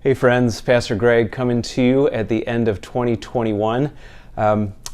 Hey friends, Pastor Gregg coming to you at the end of 2021.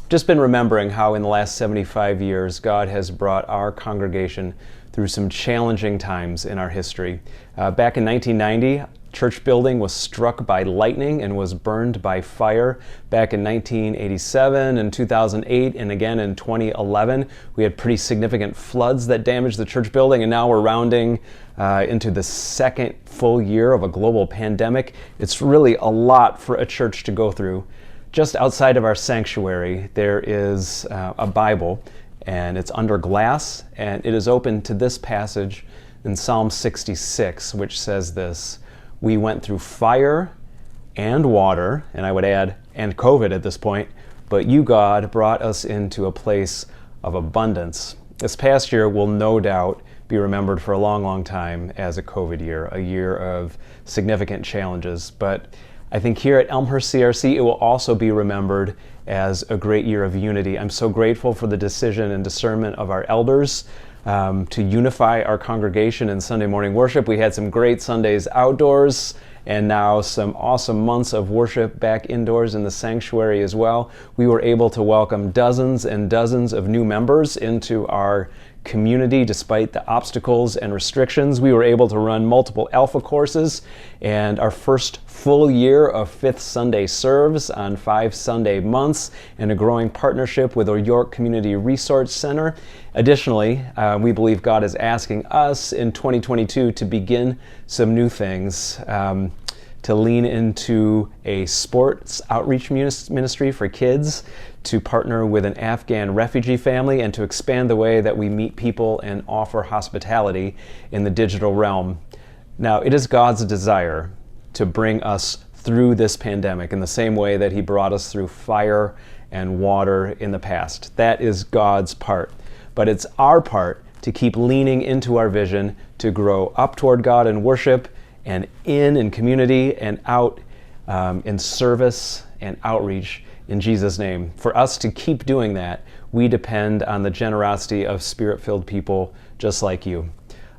Just been remembering how in the last 75 years God has brought our congregation through some challenging times in our history. Back in 1990, church building was struck by lightning and was burned by fire. Back in 1987 and 2008 and again in 2011, we had pretty significant floods that damaged the church building, and now we're rounding into the second full year of a global pandemic. It's really a lot for a church to go through. Just outside of our sanctuary, there is a Bible, and it's under glass, and it is open to this passage in Psalm 66, which says this: "We went through fire and water," and I would add, and COVID at this point, "but you, God, brought us into a place of abundance." This past year will no doubt be remembered for a long, long time as a COVID year, a year of significant challenges. But I think here at Elmhurst CRC, it will also be remembered as a great year of unity. I'm so grateful for the decision and discernment of our elders to unify our congregation in Sunday morning worship. We had some great Sundays outdoors, and now some awesome months of worship back indoors in the sanctuary as well. We were able to welcome dozens and dozens of new members into our community despite the obstacles and restrictions. We were able to run multiple Alpha courses, and our first full year of Fifth Sunday serves on 5 Sunday months, and a growing partnership with our York Community Resource Center. Additionally, we believe God is asking us in 2022 to begin some new things, to lean into a sports outreach ministry for kids, to partner with an Afghan refugee family, and to expand the way that we meet people and offer hospitality in the digital realm. Now, it is God's desire to bring us through this pandemic in the same way that He brought us through fire and water in the past. That is God's part. But it's our part to keep leaning into our vision, to grow up toward God in worship, and in community, and out in service and outreach in Jesus' name. For us to keep doing that, we depend on the generosity of Spirit-filled people just like you.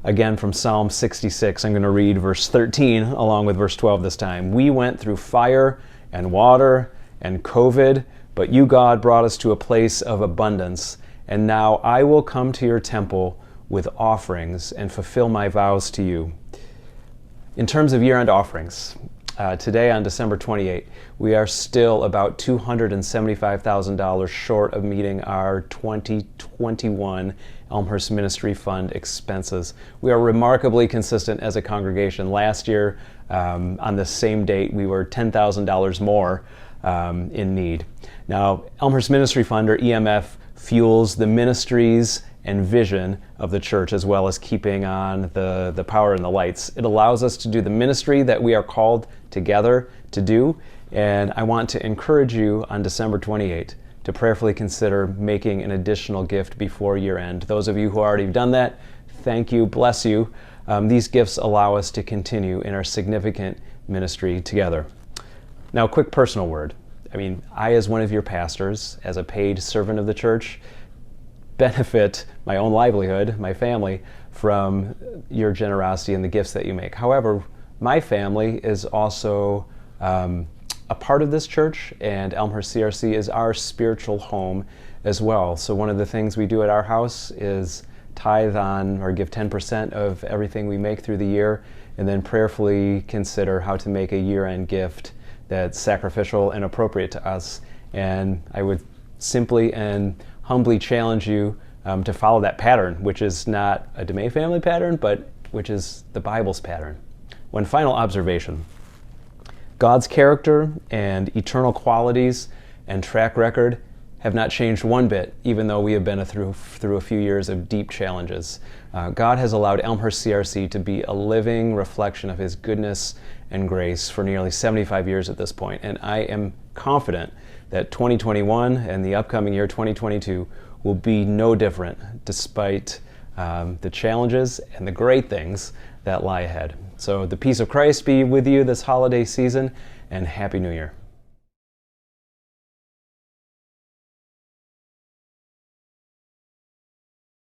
Again, from Psalm 66, I'm going to read verse 13 along with verse 12 this time. "We went through fire and water and COVID, but you, God, brought us to a place of abundance. And now I will come to your temple with offerings and fulfill my vows to you." In terms of year-end offerings, today on December 28, we are still about $275,000 short of meeting our 2021 Elmhurst Ministry Fund expenses. We are remarkably consistent as a congregation. Last year, on the same date, we were $10,000 more in need. Now, Elmhurst Ministry Fund, or EMF, fuels the ministries and vision of the church, as well as keeping on the power and the lights. It allows us to do the ministry that we are called together to do, and I want to encourage you on December 28 to prayerfully consider making an additional gift before year end. Those of you who already have done that, thank you, bless you. These gifts allow us to continue in our significant ministry together. Now, a quick personal word. I, as one of your pastors, as a paid servant of the church, benefit my own livelihood, my family, from your generosity and the gifts that you make. However, my family is also a part of this church, and Elmhurst CRC is our spiritual home as well. So one of the things we do at our house is tithe on, or give 10% of everything we make through the year, and then prayerfully consider how to make a year-end gift that's sacrificial and appropriate to us. And I would simply and humbly challenge you to follow that pattern, which is not a DeMay family pattern, but which is the Bible's pattern. One final observation: God's character and eternal qualities and track record have not changed one bit, even though we have been through a few years of deep challenges. God has allowed Elmhurst CRC to be a living reflection of His goodness and grace for nearly 75 years at this point, and I am confident that 2021 and the upcoming year 2022 will be no different, despite the challenges and the great things that lie ahead. So the peace of Christ be with you this holiday season, and Happy New Year.